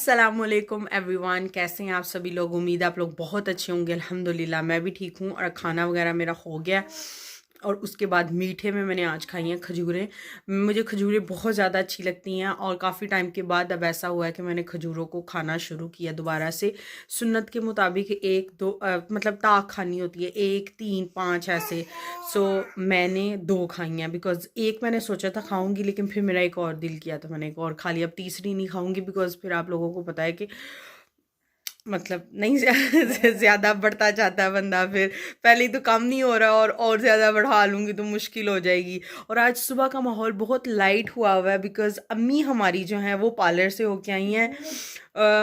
अस्सलामुअलैकुम एवरीवन, कैसे हैं आप सभी लोग। उम्मीद है आप लोग बहुत अच्छे होंगे। अल्हम्दुलिल्लाह मैं भी ठीक हूँ और खाना वगैरह मेरा हो गया। और उसके बाद मीठे में मैंने आज खाई हैं खजूरें। मुझे खजूरें बहुत ज़्यादा अच्छी लगती हैं और काफ़ी टाइम के बाद अब ऐसा हुआ है कि मैंने खजूरों को खाना शुरू किया दोबारा से। सुन्नत के मुताबिक एक दो मतलब ताक खानी होती है, 1 3 5 ऐसे। सो मैंने 2 खाई हैं बिकॉज़ एक मैंने सोचा था खाऊंगी, लेकिन फिर मेरा एक और दिल किया तो मैंने एक और खा लिया। अब तीसरी नहीं खाऊंगी बिकॉज़ फिर आप लोगों को पता है कि मतलब नहीं ज़्यादा बढ़ता जाता है बंदा। फिर पहले ही तो कम नहीं हो रहा और ज़्यादा बढ़ा लूँगी तो मुश्किल हो जाएगी। और आज सुबह का माहौल बहुत लाइट हुआ है बिकॉज़ अम्मी हमारी जो हैं वो पार्लर से होके आई हैं।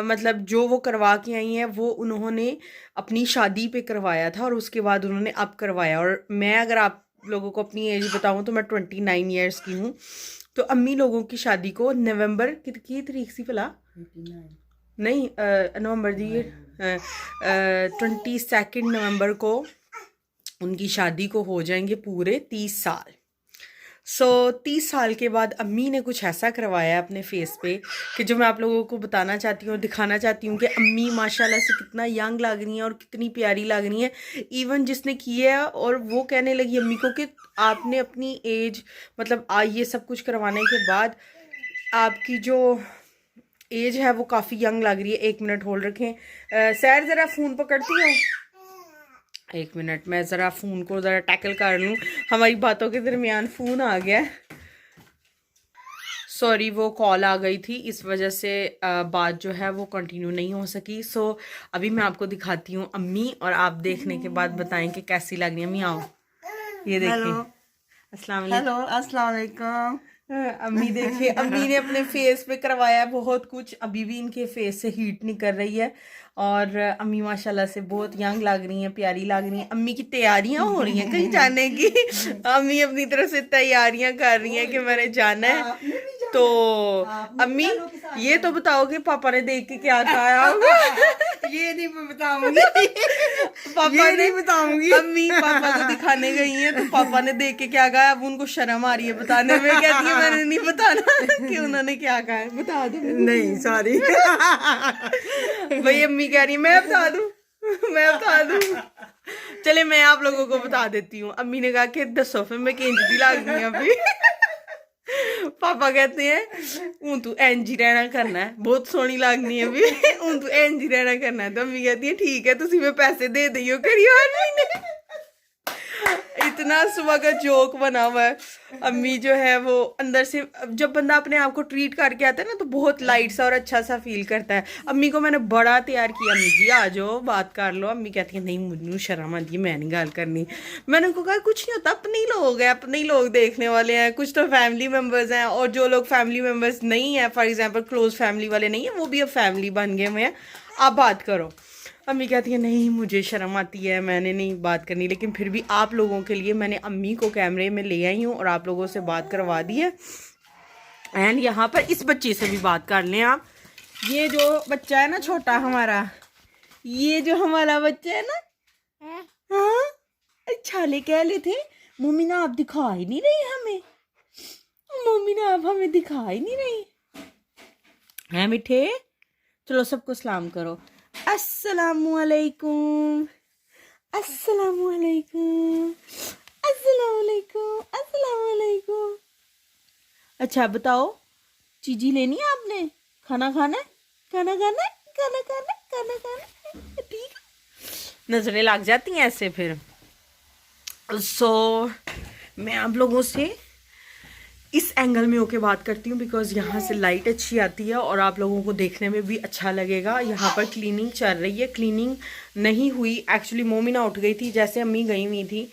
मतलब जो वो करवा के आई हैं वो उन्होंने अपनी शादी पे करवाया था और उसके बाद उन्होंने अब करवाया। और मैं अगर आप लोगों को अपनी एज बताऊँ तो मैं 29 ईयर्स की हूँ। तो अम्मी लोगों की शादी को नवंबर की तारीख सी भला नहीं, नवंबर दी 22 नवंबर को उनकी शादी को हो जाएंगे पूरे 30 साल। 30 साल के बाद अम्मी ने कुछ ऐसा करवाया अपने फेस पे कि जो मैं आप लोगों को बताना चाहती हूँ और दिखाना चाहती हूँ कि अम्मी माशाल्लाह से कितना यंग लग रही हैं और कितनी प्यारी लग रही हैं। इवन जिसने किया है और वो कहने लगी अम्मी को कि आपने अपनी एज मतलब ये सब कुछ करवाने के बाद आपकी जो एज है वो काफ़ी यंग लग रही है। 1 मिनट होल्ड रखें। सैर ज़रा फ़ोन पकड़ती हो, 1 मिनट मैं ज़रा फ़ोन को ज़रा टैकल कर लूँ। हमारी बातों के दरमियान फ़ोन आ गया, सॉरी वो कॉल आ गई थी, इस वजह से बात जो है वो कंटिन्यू नहीं हो सकी। अभी मैं आपको दिखाती हूँ अम्मी और आप देखने के बाद बताएं कि कैसी लग रही है। अम्मी आओ, ये देखिए। अस्सलाम वालेकुम। हेलो अस्सलाम वालेकुम। अम्मी देखिए, अम्मी ने अपने फेस पे करवाया बहुत कुछ, अभी भी इनके फेस से हीट नहीं कर रही है। और अम्मी माशाल्लाह से बहुत यंग लग रही हैं, प्यारी लग रही हैं। अम्मी की तैयारियां हो रही हैं कहीं जाने की। अम्मी अपनी तरफ से तैयारियां कर रही हैं कि मैंने जाना है। तो अम्मी ये तो बताओ कि पापा ने देख के क्या कहा होगा। ये नहीं बताऊंगी, पापा ये ने नहीं बताऊंगी। अम्मी पापा को दिखाने गई हैं तो पापा ने देख के क्या कहा। अब उनको शर्म आ रही है बताने में, कहती है मैंने नहीं बताना कि उन्होंने क्या कहा है। बता दो। नहीं सॉरी। भाई अम्मी कह रही है मैं बता दूं, मैं बता दूं। चले मैं आप लोगों को बता देती हूँ। अम्मी ने कहा कि दसो फिर मैं केंजदी लग गई अभी। पापा कहते हैं हूं तू इंज ही रहना करना है, बहुत सोहनी लगनी है अभी, हूं तू इंज ही रहना करना है। तो अम्मी कहती है ठीक है तुसी मैं पैसे दे दियो करियो हर महीने। इतना सुबह का जोक बना हुआ है। अम्मी जो है वो अंदर से जब बंदा अपने आप को ट्रीट करके आता है ना तो बहुत लाइट सा और अच्छा सा फील करता है। अम्मी को मैंने बड़ा तैयार किया, अम्मी जी आ जाओ बात कर लो। अम्मी कहती है नहीं मुझे शर्म आती है, मैं नहीं गल करनी। मैंने उनको कहा कुछ नहीं होता, अपने ही लोग हैं, अपने ही लोग देखने वाले हैं। कुछ तो फैमिली मेम्बर्स हैं और जो लोग फैमिली मेम्बर्स नहीं है, फॉर एग्जाम्पल क्लोज फैमिली वाले नहीं है, वो भी अब फैमिली बन गए हुए हैं, आप बात करो। अम्मी कहती है नहीं मुझे शर्म आती है, मैंने नहीं बात करनी। लेकिन फिर भी आप लोगों के लिए मैंने अम्मी को कैमरे में ले आई हूँ और आप लोगों से बात करवा दी है। एंड यहाँ पर इस बच्चे से भी बात कर लें आप। ये जो बच्चा है ना छोटा हमारा, ये जो हमारा बच्चा है ना, हाँ छाले कह ले थे मम्मी ना आप दिखा ही नहीं रही हमें, मम्मी ना आप हमें दिखा ही नहीं रही है मिठे। चलो सबको सलाम करो, अस्सलामुअलैकुम, अस्सलामुअलैकुम, अस्सलामुअलैकुम, अस्सलामुअलैकुम। अच्छा बताओ चीजी लेनी है आपने, खाना खाना है, खाना खाना है, खाना खाना है, खाना खाना है, ठीक है। नजरें लग जाती हैं ऐसे फिर। मैं आप लोगों से इस एंगल में होके बात करती हूँ बिकॉज यहाँ से लाइट अच्छी आती है और आप लोगों को देखने में भी अच्छा लगेगा। यहाँ पर क्लीनिंग चल रही है, क्लीनिंग नहीं हुई एक्चुअली, मोमिना उठ गई थी जैसे अम्मी गई हुई थी।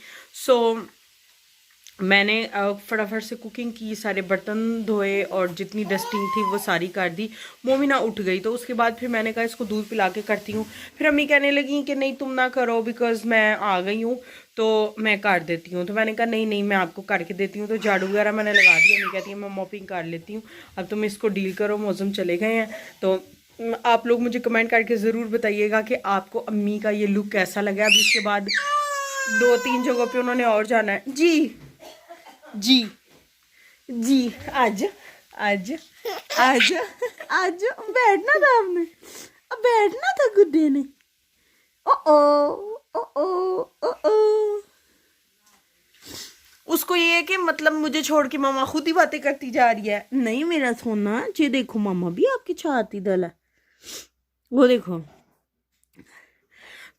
मैंने फटाफट से कुकिंग की, सारे बर्तन धोए और जितनी डस्टिंग थी वो सारी कर दी। मोमिना उठ गई तो उसके बाद फिर मैंने कहा इसको दूध पिला के करती हूँ। फिर अम्मी कहने लगी कि नहीं तुम ना करो बिकॉज मैं आ गई हूँ तो मैं कर देती हूँ। तो मैंने कहा नहीं नहीं मैं आपको करके देती हूँ। तो झाड़ू वगैरह मैंने लगा दिया। अम्मी कहती है मैं मॉपिंग कर लेती हूँ, अब तुम इसको डील करो, मौसम चले गए हैं। तो आप लोग मुझे कमेंट करके ज़रूर बताइएगा कि आपको अम्मी का ये लुक कैसा लगा। अब इसके बाद 2-3 जगहों पे उन्होंने और जाना है। जी जी जी आज आज आज आज बैठना था आपने, अब बैठना था गुड्डे ने। ओ ओ ओ ओ ओ उसको ये है कि मतलब मुझे छोड़ के मामा खुद ही बातें करती जा रही है। नहीं मेरा सोना, ये देखो मामा भी आपकी छाती दल है, वो देखो।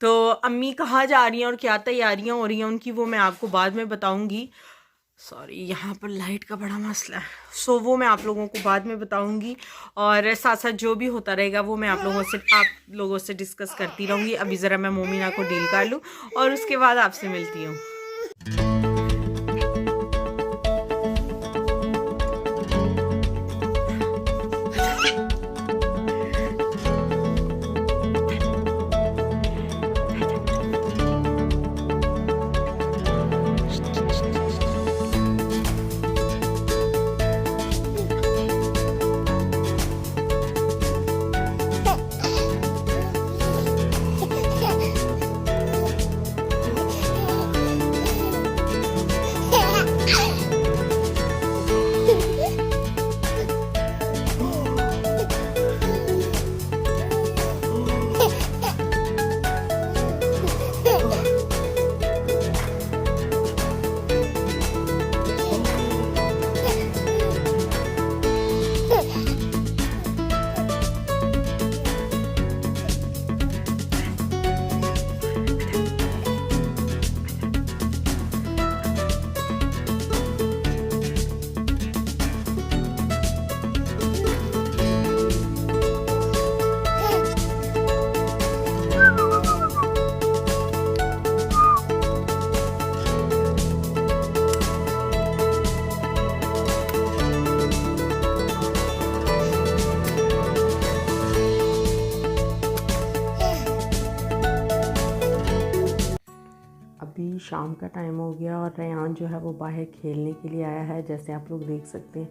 तो अम्मी कहाँ जा रही हैं और क्या तैयारियां हो रही हैं उनकी, वो मैं आपको बाद में बताऊंगी। सॉरी, यहाँ पर लाइट का बड़ा मसला है, सो वो मैं आप लोगों को बाद में बताऊंगी। और साथ साथ जो भी होता रहेगा वो मैं आप लोगों से डिस्कस करती रहूँगी। अभी ज़रा मैं मोमिना को डील कर लूँ और उसके बाद आपसे मिलती हूँ। अभी शाम का टाइम हो गया और रेयान जो है वो बाहर खेलने के लिए आया है। जैसे आप लोग देख सकते हैं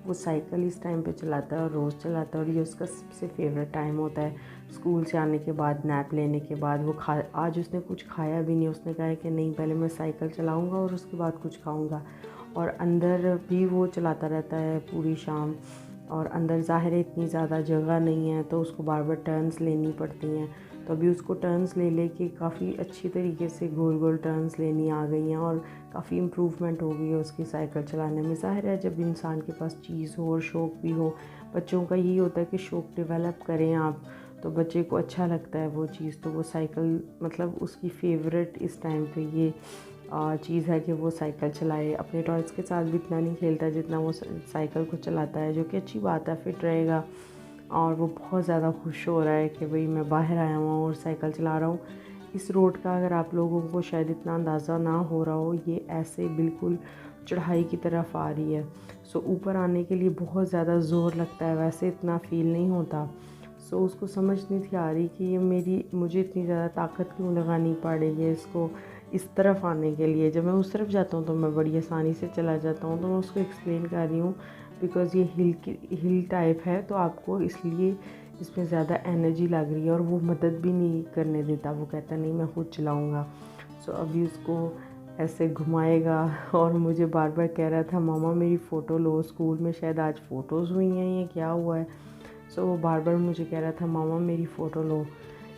वो साइकिल इस टाइम पे चलाता है और रोज़ चलाता है और ये उसका सबसे फेवरेट टाइम होता है। स्कूल से आने के बाद, नैप लेने के बाद वो आज उसने कुछ खाया भी नहीं। उसने कहा है कि नहीं, पहले मैं साइकिल चलाऊँगा और उसके बाद कुछ खाऊँगा। और अंदर भी वो चलाता रहता है पूरी शाम। और अंदर ज़ाहिर है इतनी ज़्यादा जगह नहीं है तो उसको बार बार टर्न्स लेनी पड़ती हैं। तो अभी उसको टर्न्स ले के काफ़ी अच्छी तरीके से गोल गोल टर्न्स लेनी आ गई हैं और काफ़ी इम्प्रूवमेंट हो गई है उसकी साइकिल चलाने में। ज़ाहिर है जब इंसान के पास चीज़ हो और शौक़ भी हो, बच्चों का यही होता है कि शौक़ डेवलप करें आप, तो बच्चे को अच्छा लगता है वो चीज़। तो वो साइकिल मतलब उसकी फ़ेवरेट इस टाइम पे ये चीज़ है कि वो साइकिल चलाए। अपने टॉयज़ के साथ भी इतना नहीं खेलता जितना वो साइकिल को चलाता है, जो कि अच्छी बात है, फिट रहेगा। और वो बहुत ज़्यादा खुश हो रहा है कि भाई मैं बाहर आया हुआ और साइकिल चला रहा हूँ। इस रोड का अगर आप लोगों को शायद इतना अंदाज़ा ना हो रहा हो, ये ऐसे बिल्कुल चढ़ाई की तरफ आ रही है। सो ऊपर आने के लिए बहुत ज़्यादा ज़ोर लगता है, वैसे इतना फ़ील नहीं होता। सो उसको समझ नहीं थी आ रही कि ये मुझे इतनी ज़्यादा ताकत क्यों लगानी पड़ रही है इसको इस तरफ आने के लिए। जब मैं उस तरफ जाता हूँ तो मैं बड़ी आसानी से चला जाता हूँ। तो मैं उसको एक्सप्लेन कर रही हूँ बिकॉज़ ये हिल टाइप है तो आपको इसलिए इसमें ज़्यादा एनर्जी लग रही है और वो मदद भी नहीं करने देता। वो कहता नहीं मैं खुद चलाऊँगा। सो अभी उसको ऐसे घुमाएगा और मुझे बार बार कह रहा था मामा मेरी फ़ोटो लो, स्कूल में शायद आज फ़ोटोज़ हुई हैं, ये क्या हुआ है। सो वो बार बार मुझे कह रहा था मामा मेरी फ़ोटो लो।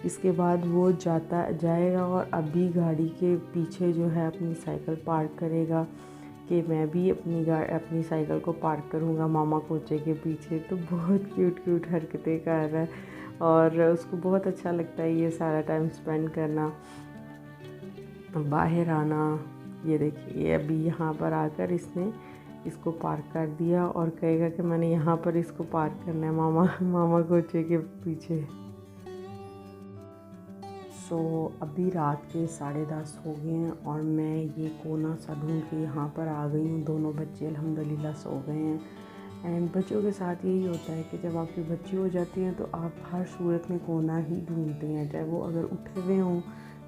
इसके बाद वो जाएगा और अभी गाड़ी के पीछे जो है अपनी साइकिल पार्क करेगा कि मैं भी अपनी साइकिल को पार्क करूँगा मामा कोचे के पीछे। तो बहुत क्यूट हरकतें कर रहा है और उसको बहुत अच्छा लगता है ये सारा टाइम स्पेंड करना, बाहर आना। ये देखिए अभी यहाँ पर आकर इसने इसको पार्क कर दिया और कहेगा कि मैंने यहाँ पर इसको पार्क करना है मामा कोचे के पीछे। सो अभी रात के 10:30 हो गए हैं और मैं ये कोना सा ढूंढ के यहाँ पर आ गई हूँ। दोनों बच्चे अल्हम्दुलिल्लाह सो गए हैं। एंड बच्चों के साथ यही होता है कि जब आपकी बच्ची हो जाती हैं तो आप हर सूरत में कोना ही ढूंढते हैं। चाहे वो अगर उठे हुए हों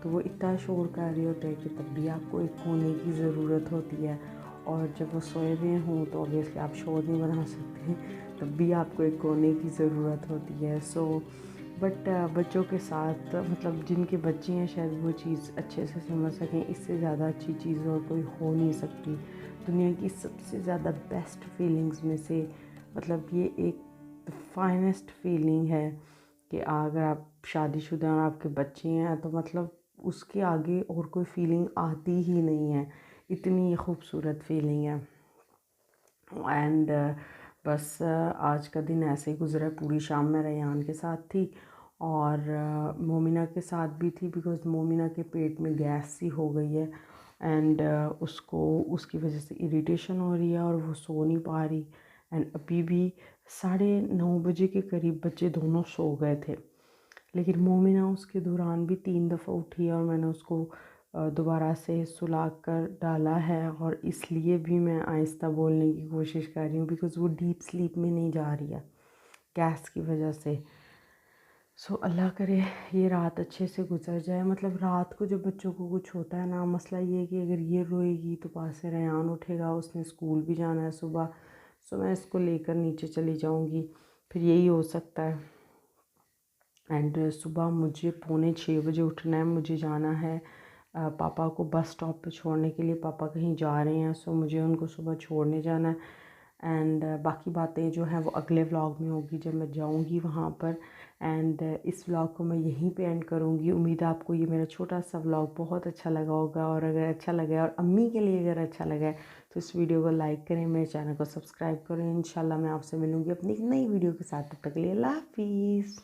तो वो इतना शोर कर रहे होते हैं कि तब भी आपको एक कोने की ज़रूरत होती है। और जब वो सोए हुए हों तो ऑब्वियसली आप शोर नहीं बना सकते, तब भी आपको एक कोने की ज़रूरत होती है। सो बट बच्चों के साथ मतलब जिनके बच्चे हैं शायद वो चीज़ अच्छे से समझ सकें। इससे ज़्यादा अच्छी चीज़ और कोई हो नहीं सकती। दुनिया की सबसे ज़्यादा बेस्ट फीलिंग्स में से मतलब ये एक फाइनेस्ट फीलिंग है कि अगर आप शादीशुदा और आपके बच्चे हैं तो मतलब उसके आगे और कोई फीलिंग आती ही नहीं है, इतनी ये खूबसूरत फीलिंग है। एंड बस आज का दिन ऐसे ही गुजरा। पूरी शाम मैं रेयान के साथ थी और मोमिना के साथ भी थी, बिकॉज़ मोमिना के पेट में गैस सी हो गई है एंड उसको उसकी वजह से इरिटेशन हो रही है और वो सो नहीं पा रही। एंड अभी भी 9:30 के करीब बच्चे दोनों सो गए थे, लेकिन मोमिना उसके दौरान भी 3 दफ़ा उठी और मैंने उसको दोबारा से सुला कर डाला है। और इसलिए भी मैं आहिस्ता बोलने की कोशिश कर रही हूँ बिकॉज़ वो डीप स्लीप में नहीं जा रही है गैस की वजह से। सो अल्लाह करे ये रात अच्छे से गुजर जाए। मतलब रात को जब बच्चों को कुछ होता है ना, मसला ये है कि अगर ये रोएगी तो पास से रेयान उठेगा, उसने स्कूल भी जाना है सुबह। सो मैं इसको लेकर नीचे चली जाऊँगी, फिर यही हो सकता है। एंड सुबह मुझे 5:45 उठना है, मुझे जाना है पापा को बस स्टॉप पे छोड़ने के लिए। पापा कहीं जा रहे हैं, सो मुझे उनको सुबह छोड़ने जाना है। एंड बाकी बातें जो हैं वो अगले व्लॉग में होगी जब मैं जाऊंगी वहाँ पर। एंड इस व्लॉग को मैं यहीं पे एंड करूँगी। उम्मीद है आपको ये मेरा छोटा सा व्लॉग बहुत अच्छा लगा होगा, और अगर अच्छा लगा है और अम्मी के लिए अगर अच्छा लगा है तो इस वीडियो को लाइक करें, मेरे चैनल को सब्सक्राइब करें। इंशाल्लाह मैं आपसे मिलूँगी अपनी एक नई वीडियो के साथ। तब तक के लिए अल्लाह हाफिज़।